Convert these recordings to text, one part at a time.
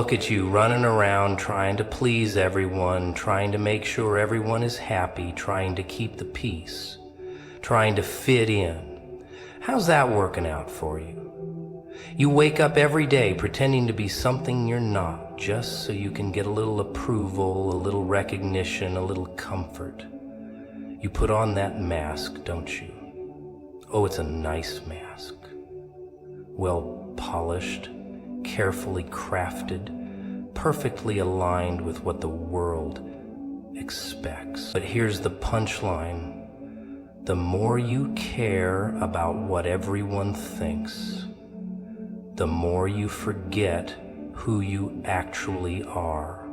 look at you running around trying to please everyone, trying to make sure everyone is happy, trying to keep the peace, trying to fit in. How's that working out for you? You wake up every day pretending to be something you're not, just so you can get a little approval, a little recognition, a little comfort. You put on that mask, don't you? Oh, it's a nice mask. Well polished, carefully crafted, perfectly aligned with what the world expects. But here's the punchline. The more you care about what everyone thinks, the more you forget who you actually are.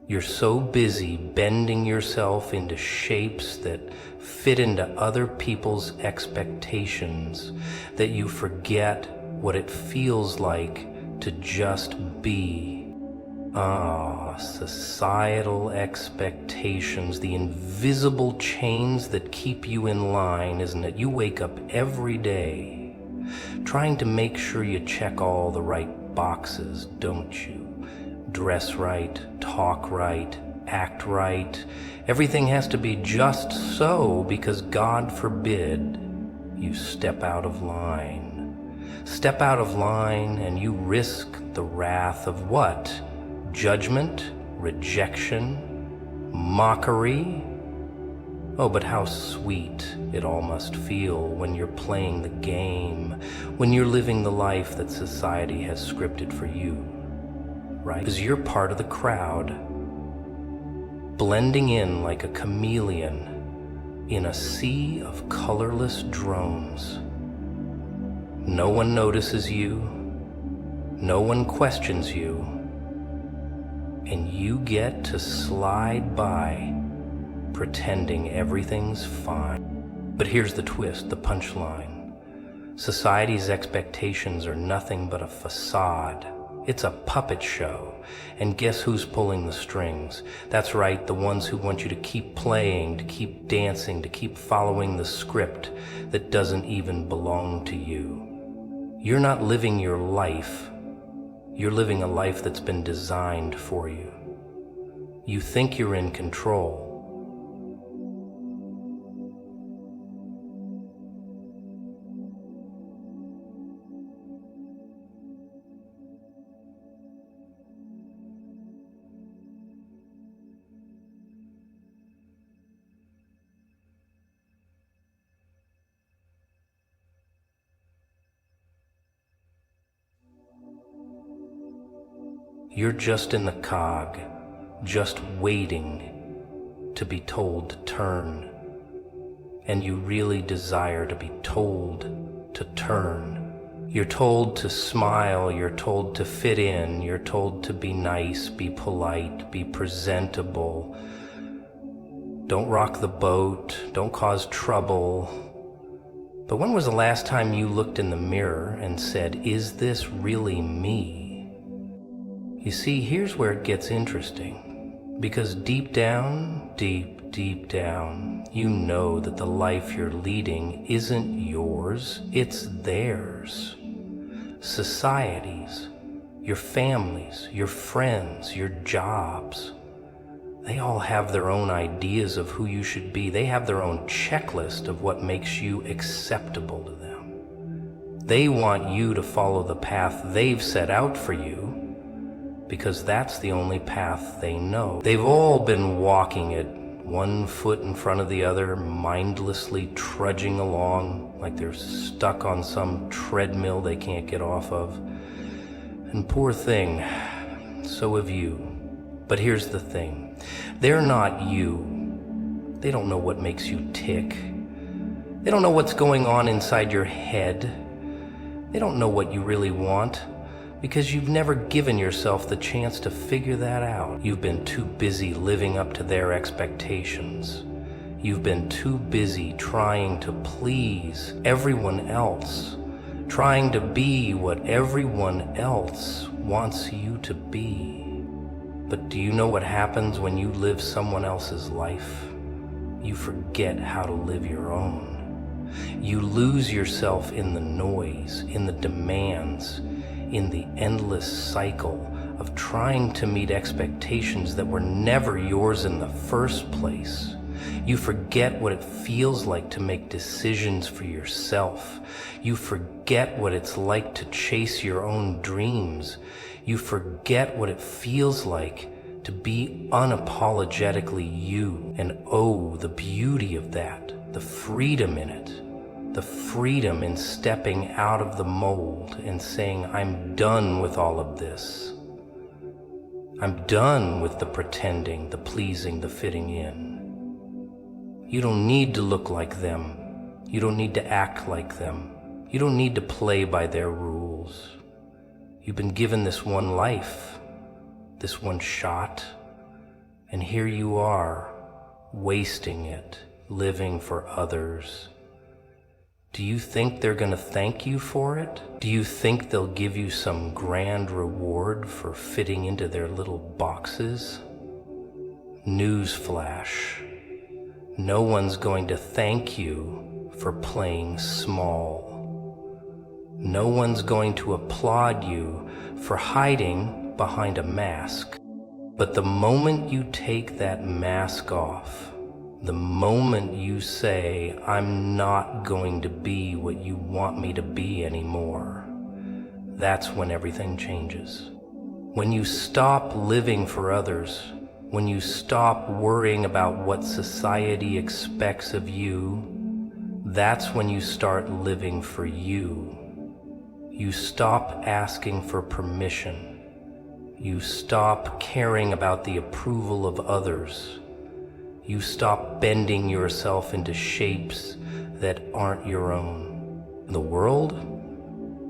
You're so busy bending yourself into shapes that fit into other people's expectations that you forget what it feels like to just be. Societal expectations, the invisible chains that keep you in line, isn't it? You wake up every day trying to make sure you check all the right boxes, don't you? Dress right, talk right, act right. Everything has to be just so because God forbid you step out of line. Step out of line and you risk the wrath of what? Judgment, rejection, mockery. Oh, but how sweet it all must feel when you're playing the game, when you're living the life that society has scripted for you, right? Because you're part of the crowd, blending in like a chameleon in a sea of colorless drones. No one notices you, no one questions you, and you get to slide by pretending everything's fine. But here's the twist, the punchline. Society's expectations are nothing but a facade. It's a puppet show. And guess who's pulling the strings? That's right, the ones who want you to keep playing, to keep dancing, to keep following the script that doesn't even belong to you. You're not living your life. You're living a life that's been designed for you. You think you're in control. You're just in the cog, just waiting to be told to turn. And you really desire to be told to turn. You're told to smile, you're told to fit in, you're told to be nice, be polite, be presentable. Don't rock the boat, don't cause trouble. But when was the last time you looked in the mirror and said, "Is this really me?" You see, here's where it gets interesting. Because deep down, deep down, you know that the life you're leading isn't yours, it's theirs. Society's, your families, your friends, your jobs, they all have their own ideas of who you should be. They have their own checklist of what makes you acceptable to them. They want you to follow the path they've set out for you, because that's the only path they know. They've all been walking it, one foot in front of the other, mindlessly trudging along like they're stuck on some treadmill they can't get off of. And poor thing, so have you. But here's the thing, they're not you. They don't know what makes you tick. They don't know what's going on inside your head. They don't know what you really want. Because you've never given yourself the chance to figure that out. You've been too busy living up to their expectations. You've been too busy trying to please everyone else, trying to be what everyone else wants you to be. But do you know what happens when you live someone else's life? You forget how to live your own. You lose yourself in the noise, in the demands, in the endless cycle of trying to meet expectations that were never yours in the first place. You forget what it feels like to make decisions for yourself. You forget what it's like to chase your own dreams. You forget what it feels like to be unapologetically you. And oh, the beauty of that, the freedom in it. The freedom in stepping out of the mold and saying, I'm done with all of this. I'm done with the pretending, the pleasing, the fitting in. You don't need to look like them. You don't need to act like them. You don't need to play by their rules. You've been given this one life, this one shot, and here you are, wasting it, living for others. Do you think they're going to thank you for it? Do you think they'll give you some grand reward for fitting into their little boxes? Newsflash. No one's going to thank you for playing small. No one's going to applaud you for hiding behind a mask. But the moment you take that mask off, the moment you say, I'm not going to be what you want me to be anymore, that's when everything changes. When you stop living for others, when you stop worrying about what society expects of you, that's when you start living for you. You stop asking for permission. You stop caring about the approval of others. You stop bending yourself into shapes that aren't your own. The world?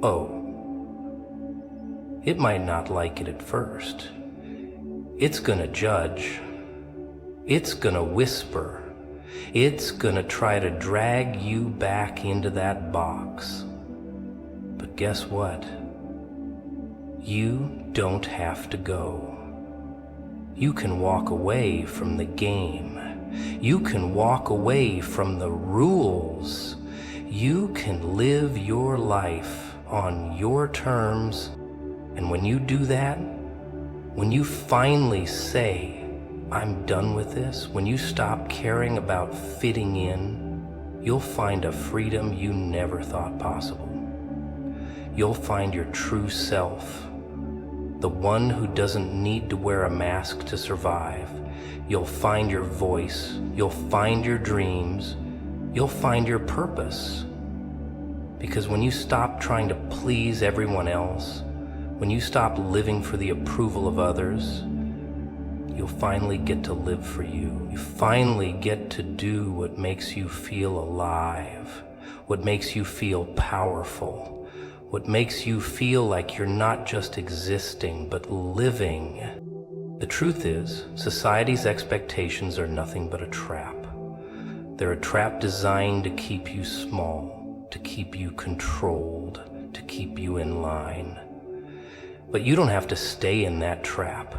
Oh. It might not like it at first. It's gonna judge. It's gonna whisper. It's gonna try to drag you back into that box. But guess what? You don't have to go. You can walk away from the game. You can walk away from the rules. You can live your life on your terms. And when you do that, when you finally say, I'm done with this, when you stop caring about fitting in, you'll find a freedom you never thought possible. You'll find your true self, the one who doesn't need to wear a mask to survive. You'll find your voice, you'll find your dreams, you'll find your purpose. Because when you stop trying to please everyone else, when you stop living for the approval of others, you'll finally get to live for you. You finally get to do what makes you feel alive, what makes you feel powerful, what makes you feel like you're not just existing, but living. The truth is, society's expectations are nothing but a trap. They're a trap designed to keep you small, to keep you controlled, to keep you in line. But you don't have to stay in that trap.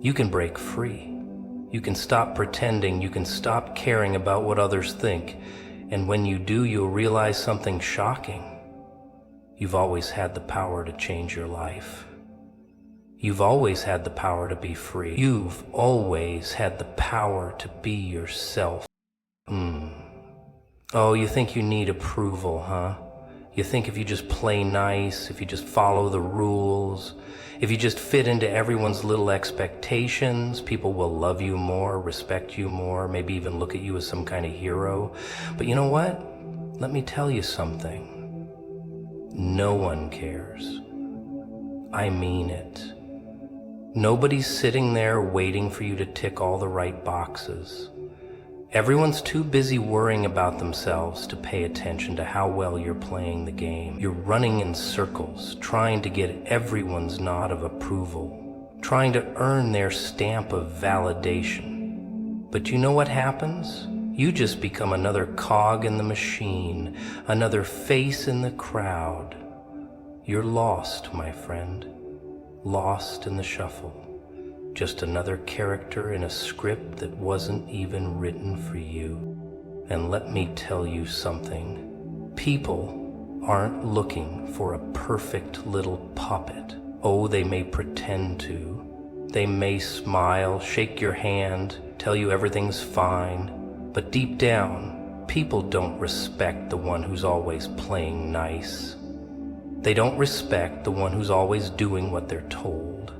You can break free. You can stop pretending. You can stop caring about what others think. And when you do, you'll realize something shocking. You've always had the power to change your life. You've always had the power to be free. You've always had the power to be yourself. Oh, you think you need approval, huh? You think if you just play nice, if you just follow the rules, if you just fit into everyone's little expectations, people will love you more, respect you more, maybe even look at you as some kind of hero. But you know what? Let me tell you something. No one cares. I mean it. Nobody's sitting there waiting for you to tick all the right boxes. Everyone's too busy worrying about themselves to pay attention to how well you're playing the game. You're running in circles, trying to get everyone's nod of approval, trying to earn their stamp of validation. But you know what happens? You just become another cog in the machine, another face in the crowd. You're lost, my friend. Lost in the shuffle. Just another character in a script that wasn't even written for you. And let me tell you something. People aren't looking for a perfect little puppet. Oh, they may pretend to. They may smile, shake your hand, tell you everything's fine. But deep down, people don't respect the one who's always playing nice. They don't respect the one who's always doing what they're told.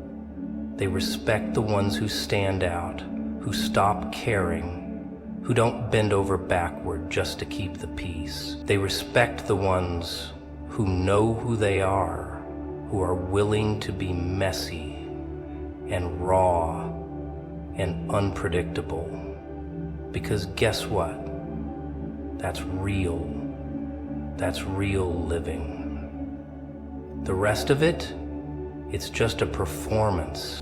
They respect the ones who stand out, who stop caring, who don't bend over backward just to keep the peace. They respect the ones who know who they are, who are willing to be messy and raw and unpredictable. Because guess what? That's real. That's real living. The rest of it, it's just a performance.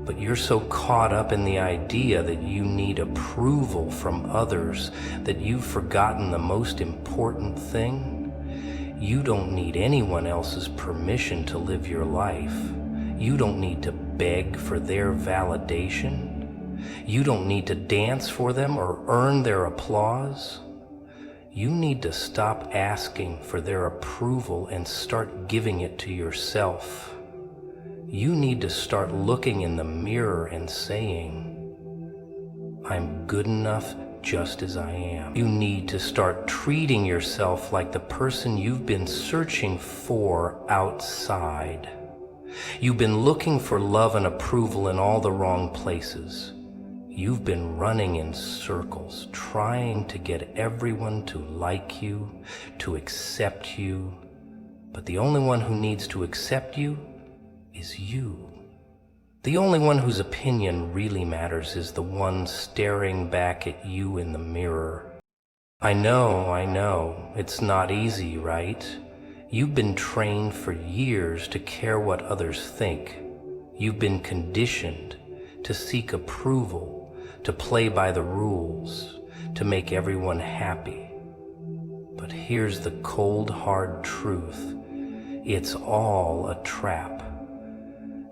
But you're so caught up in the idea that you need approval from others that you've forgotten the most important thing. You don't need anyone else's permission to live your life. You don't need to beg for their validation. You don't need to dance for them or earn their applause. You need to stop asking for their approval and start giving it to yourself. You need to start looking in the mirror and saying, I'm good enough just as I am. You need to start treating yourself like the person you've been searching for outside. You've been looking for love and approval in all the wrong places. You've been running in circles, trying to get everyone to like you, to accept you. But the only one who needs to accept you is you. The only one whose opinion really matters is the one staring back at you in the mirror. I know, it's not easy, right? You've been trained for years to care what others think. You've been conditioned to seek approval, to play by the rules, to make everyone happy. But here's the cold, hard truth. It's all a trap.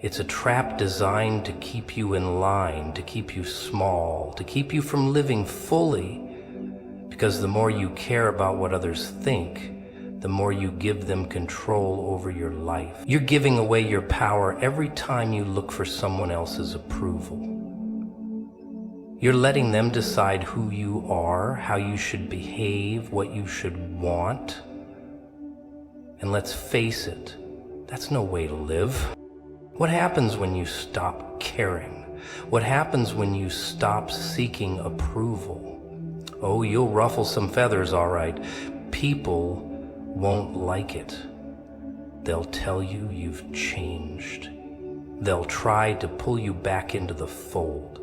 It's a trap designed to keep you in line, to keep you small, to keep you from living fully. Because the more you care about what others think, the more you give them control over your life. You're giving away your power every time you look for someone else's approval. You're letting them decide who you are, how you should behave, what you should want. And let's face it, that's no way to live. What happens when you stop caring? What happens when you stop seeking approval? Oh, you'll ruffle some feathers, all right. People won't like it. They'll tell you you've changed. They'll try to pull you back into the fold.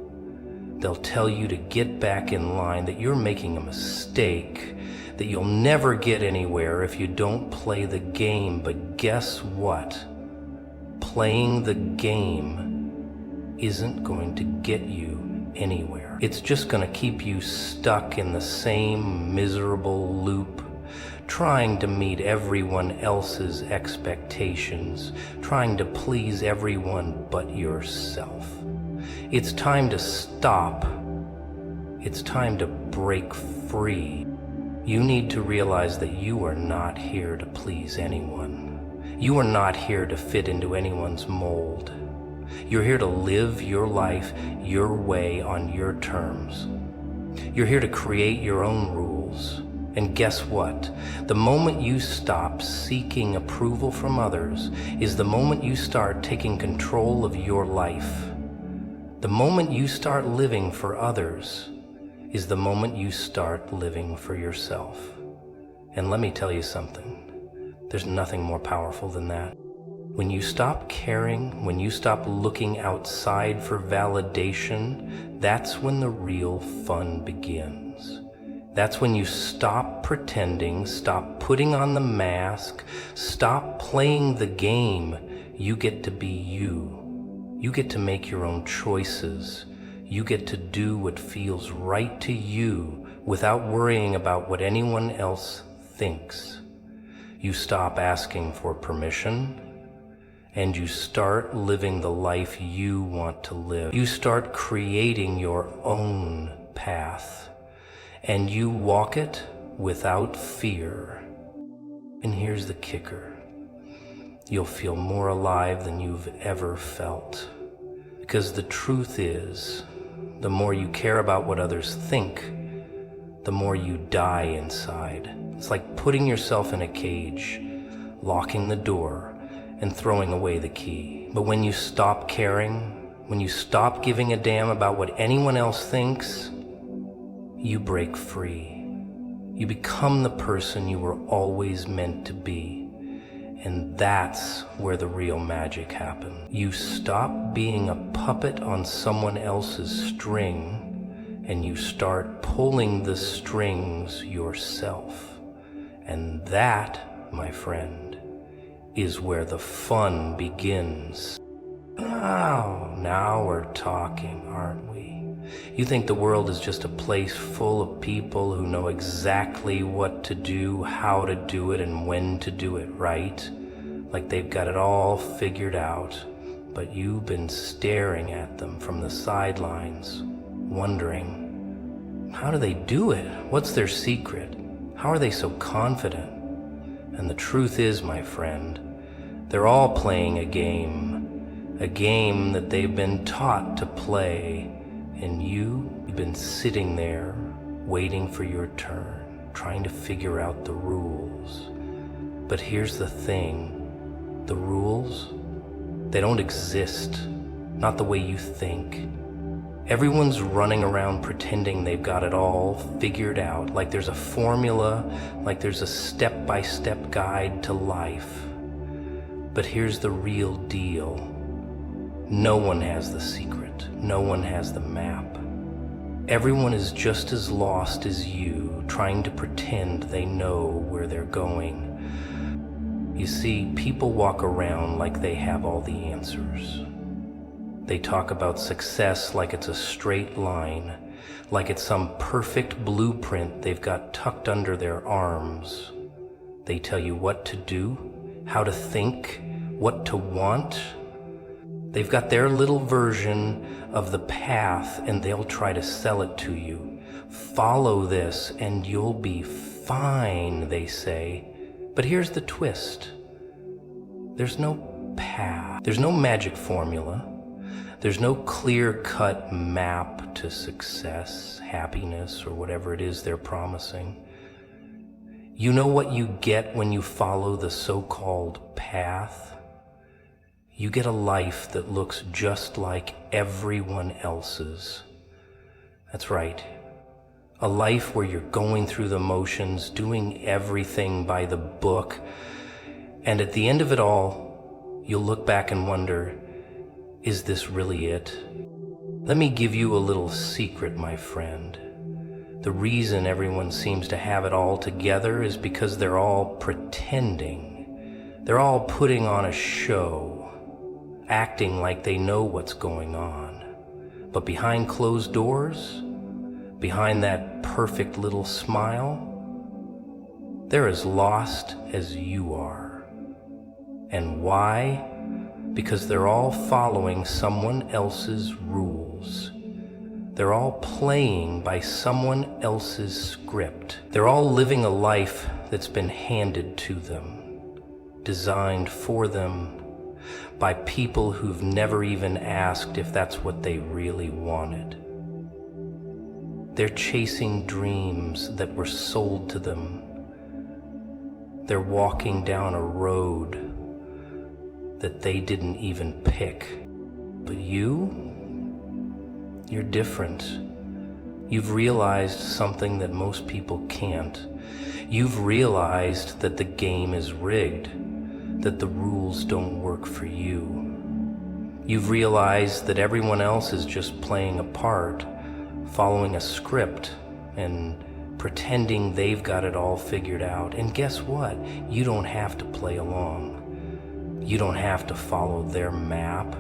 They'll tell you to get back in line, that you're making a mistake, that you'll never get anywhere if you don't play the game. But guess what? Playing the game isn't going to get you anywhere. It's just going to keep you stuck in the same miserable loop, trying to meet everyone else's expectations, trying to please everyone but yourself. It's time to stop. It's time to break free. You need to realize that you are not here to please anyone. You are not here to fit into anyone's mold. You're here to live your life your way on your terms. You're here to create your own rules. And guess what? The moment you stop seeking approval from others is the moment you start taking control of your life. The moment you start living for others is the moment you start living for yourself. And let me tell you something. There's nothing more powerful than that. When you stop caring, when you stop looking outside for validation, that's when the real fun begins. That's when you stop pretending, stop putting on the mask, stop playing the game. You get to be you. You get to make your own choices. You get to do what feels right to you without worrying about what anyone else thinks. You stop asking for permission, and you start living the life you want to live. You start creating your own path, and you walk it without fear. And here's the kicker. You'll feel more alive than you've ever felt. Because the truth is, the more you care about what others think, the more you die inside. It's like putting yourself in a cage, locking the door, and throwing away the key. But when you stop caring, when you stop giving a damn about what anyone else thinks, you break free. You become the person you were always meant to be. And that's where the real magic happens. You stop being a puppet on someone else's string, and you start pulling the strings yourself. And that, my friend, is where the fun begins. Now we're talking, aren't we? You think the world is just a place full of people who know exactly what to do, how to do it, and when to do it, right? Like they've got it all figured out, but you've been staring at them from the sidelines, wondering, how do they do it? What's their secret? How are they so confident? And the truth is, my friend, they're all playing a game that they've been taught to play. And you've been sitting there, waiting for your turn, trying to figure out the rules. But here's the thing, the rules, they don't exist, not the way you think. Everyone's running around pretending they've got it all figured out, like there's a formula, like there's a step-by-step guide to life. But here's the real deal. No one has the secret. No one has the map. Everyone is just as lost as you, trying to pretend they know where they're going. You see, people walk around like they have all the answers. They talk about success like it's a straight line, like it's some perfect blueprint they've got tucked under their arms. They tell you what to do, how to think, what to want. They've got their little version of the path, and they'll try to sell it to you. Follow this and you'll be fine, they say. But here's the twist. There's no path. There's no magic formula. There's no clear-cut map to success, happiness, or whatever it is they're promising. You know what you get when you follow the so-called path? You get a life that looks just like everyone else's. That's right. A life where you're going through the motions, doing everything by the book, and at the end of it all, you'll look back and wonder, is this really it? Let me give you a little secret, my friend. The reason everyone seems to have it all together is because they're all pretending. They're all putting on a show, acting like they know what's going on. But behind closed doors, behind that perfect little smile, they're as lost as you are. And why? Because they're all following someone else's rules. They're all playing by someone else's script. They're all living a life that's been handed to them, designed for them, by people who've never even asked if that's what they really wanted. They're chasing dreams that were sold to them. They're walking down a road that they didn't even pick. But you're different. You've realized something that most people can't. You've realized that the game is rigged, that the rules don't work for you. You've realized that everyone else is just playing a part, following a script, and pretending they've got it all figured out. And guess what? You don't have to play along. You don't have to follow their map.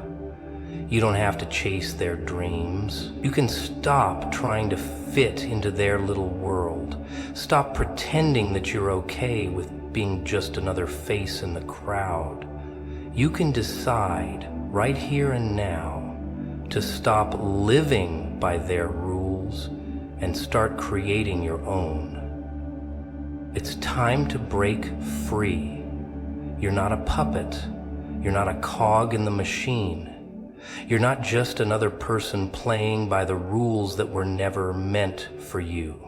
You don't have to chase their dreams. You can stop trying to fit into their little world. Stop pretending that you're okay with being just another face in the crowd. You can decide right here and now to stop living by their rules and start creating your own. It's time to break free. You're not a puppet. You're not a cog in the machine. You're not just another person playing by the rules that were never meant for you.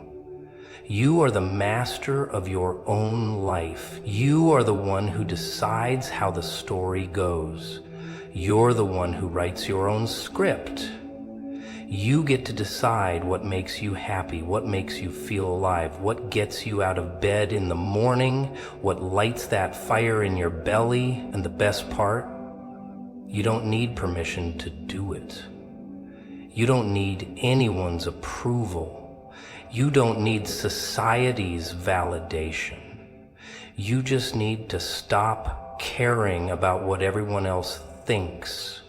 You are the master of your own life. You are the one who decides how the story goes. You're the one who writes your own script. You get to decide what makes you happy, what makes you feel alive, what gets you out of bed in the morning, what lights that fire in your belly, and the best part, you don't need permission to do it. You don't need anyone's approval. You don't need society's validation. You just need to stop caring about what everyone else thinks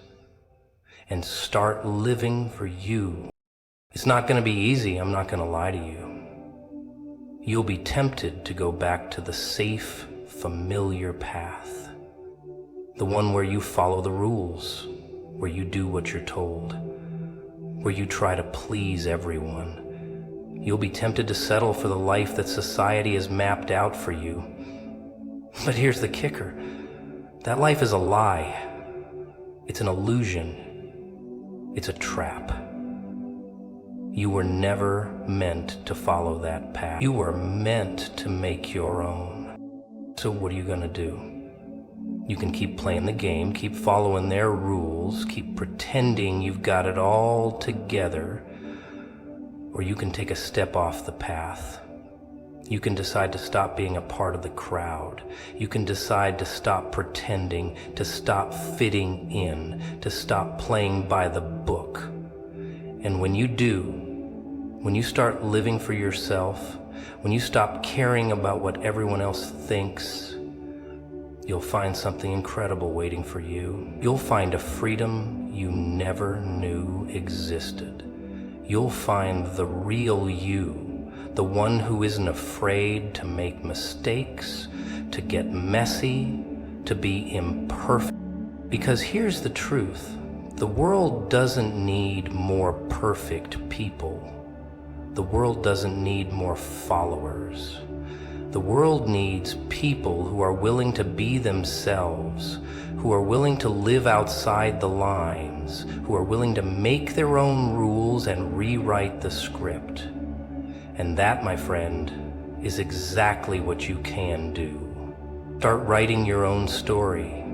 and start living for you. It's not going to be easy, I'm not going to lie to you. You'll be tempted to go back to the safe, familiar path. The one where you follow the rules, where you do what you're told, where you try to please everyone. You'll be tempted to settle for the life that society has mapped out for you. But here's the kicker. That life is a lie. It's an illusion. It's a trap. You were never meant to follow that path. You were meant to make your own. So what are you gonna do? You can keep playing the game, keep following their rules, keep pretending you've got it all together, or you can take a step off the path. You can decide to stop being a part of the crowd. You can decide to stop pretending, to stop fitting in, to stop playing by the book. And when you do, when you start living for yourself, when you stop caring about what everyone else thinks, you'll find something incredible waiting for you. You'll find a freedom you never knew existed. You'll find the real you, the one who isn't afraid to make mistakes, to get messy, to be imperfect. Because here's the truth. The world doesn't need more perfect people. The world doesn't need more followers. The world needs people who are willing to be themselves, who are willing to live outside the lines, who are willing to make their own rules and rewrite the script. And that, my friend, is exactly what you can do. Start writing your own story.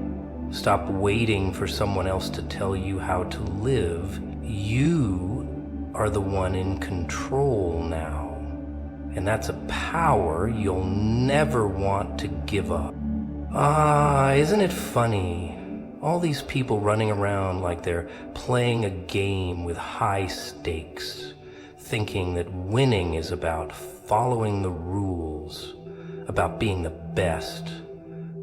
Stop waiting for someone else to tell you how to live. You are the one in control now. And that's a power you'll never want to give up. Isn't it funny? All these people running around like they're playing a game with high stakes, thinking that winning is about following the rules, about being the best,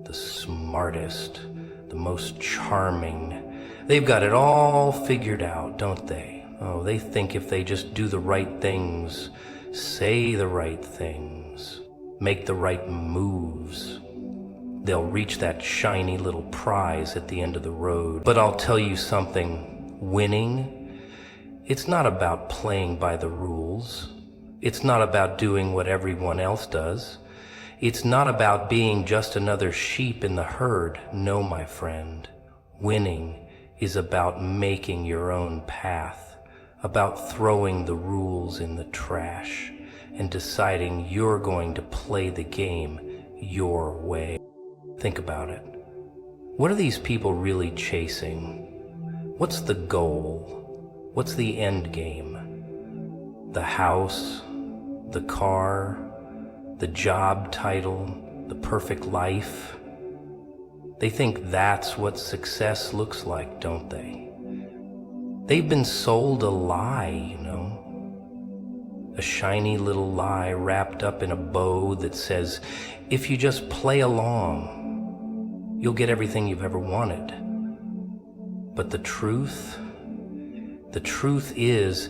the smartest, the most charming. They've got it all figured out, don't they? Oh, they think if they just do the right things, say the right things, make the right moves, they'll reach that shiny little prize at the end of the road. But I'll tell you something, winning, it's not about playing by the rules. It's not about doing what everyone else does. It's not about being just another sheep in the herd. No, my friend. Winning is about making your own path, about throwing the rules in the trash and deciding you're going to play the game your way. Think about it. What are these people really chasing? What's the goal? What's the end game? The house, the car, the job title, the perfect life? They think that's what success looks like, don't they? They've been sold a lie, you know. A shiny little lie wrapped up in a bow that says, if you just play along, you'll get everything you've ever wanted. But the truth is,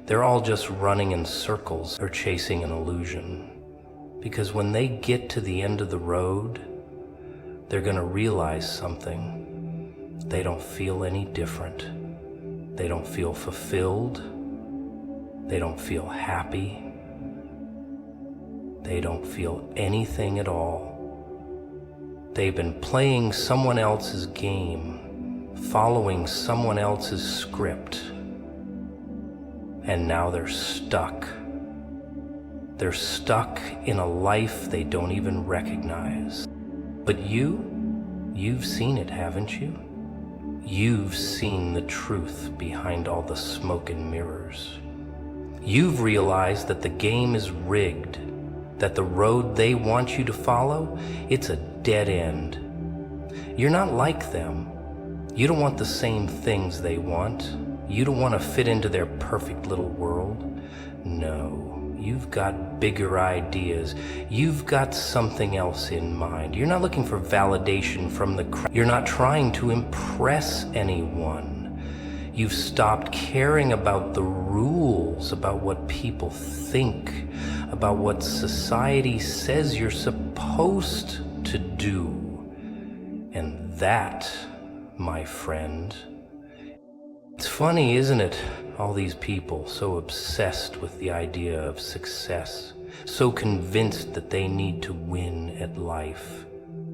they're all just running in circles or chasing an illusion. Because when they get to the end of the road, they're gonna realize something. They don't feel any different. They don't feel fulfilled. They don't feel happy. They don't feel anything at all. they've been playing someone else's game, following someone else's script, and now they're stuck. They're stuck in a life they don't even recognize. But you've seen it, haven't you? You've seen the truth behind all the smoke and mirrors. You've realized that the game is rigged, that the road they want you to follow, it's a dead end. You're not like them. You don't want the same things they want. You don't want to fit into their perfect little world. No, you've got bigger ideas. You've got something else in mind. You're not looking for validation from the crowd. You're not trying to impress anyone. You've stopped caring about the rules, about what people think, about what society says you're supposed to do. And that, my friend, it's funny, isn't it? All these people so obsessed with the idea of success, so convinced that they need to win at life,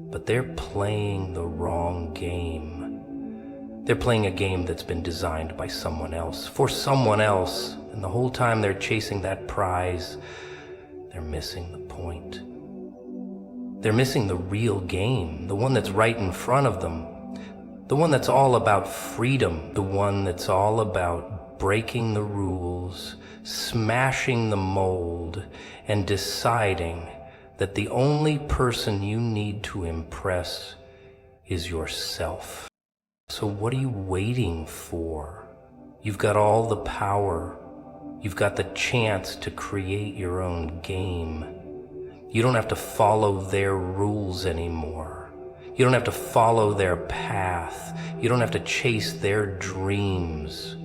but they're playing the wrong game. They're playing a game that's been designed by someone else, for someone else, and the whole time they're chasing that prize, they're missing the point. They're missing the real game, the one that's right in front of them, the one that's all about freedom, the one that's all about breaking the rules, smashing the mold, and deciding that the only person you need to impress is yourself. So what are you waiting for? You've got all the power. You've got the chance to create your own game. You don't have to follow their rules anymore. You don't have to follow their path. You don't have to chase their dreams.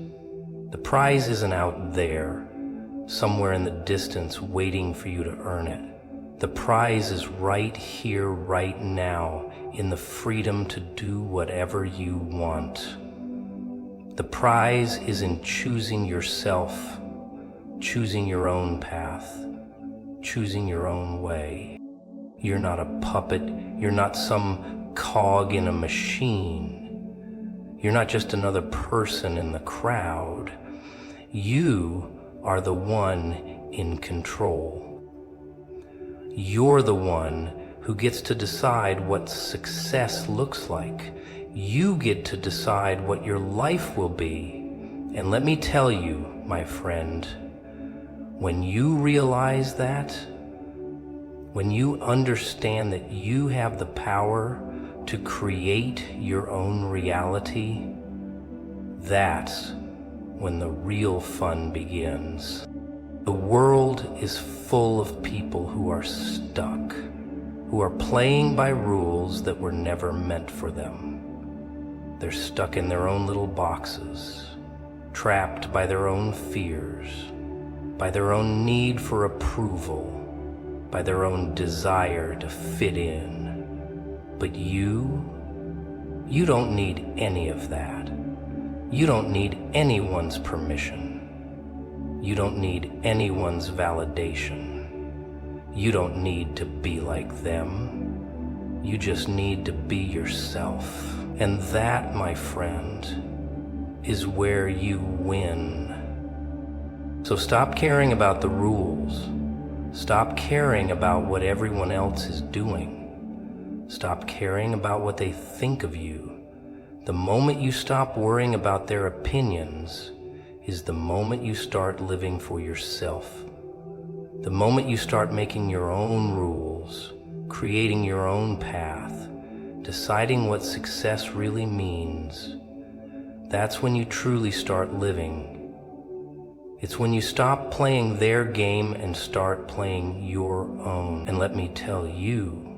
The prize isn't out there, somewhere in the distance waiting for you to earn it. The prize is right here, right now, in the freedom to do whatever you want. The prize is in choosing yourself, choosing your own path, choosing your own way. You're not a puppet. You're not some cog in a machine. You're not just another person in the crowd. You are the one in control. You're the one who gets to decide what success looks like. You get to decide what your life will be. And let me tell you, my friend, when you realize that, when you understand that you have the power to create your own reality, that's when the real fun begins. The world is full of people who are stuck, who are playing by rules that were never meant for them. They're stuck in their own little boxes, trapped by their own fears, by their own need for approval, by their own desire to fit in. But you don't need any of that. You don't need anyone's permission. You don't need anyone's validation. You don't need to be like them. You just need to be yourself. And that, my friend, is where you win. So stop caring about the rules. Stop caring about what everyone else is doing. Stop caring about what they think of you. The moment you stop worrying about their opinions is the moment you start living for yourself. The moment you start making your own rules, creating your own path, deciding what success really means, that's when you truly start living. It's when you stop playing their game and start playing your own. And let me tell you,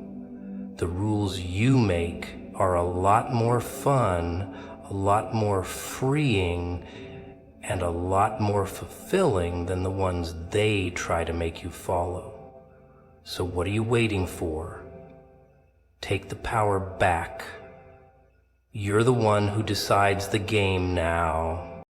the rules you make are a lot more fun, a lot more freeing, and a lot more fulfilling than the ones they try to make you follow. So what are you waiting for? Take the power back. You're the one who decides the game now.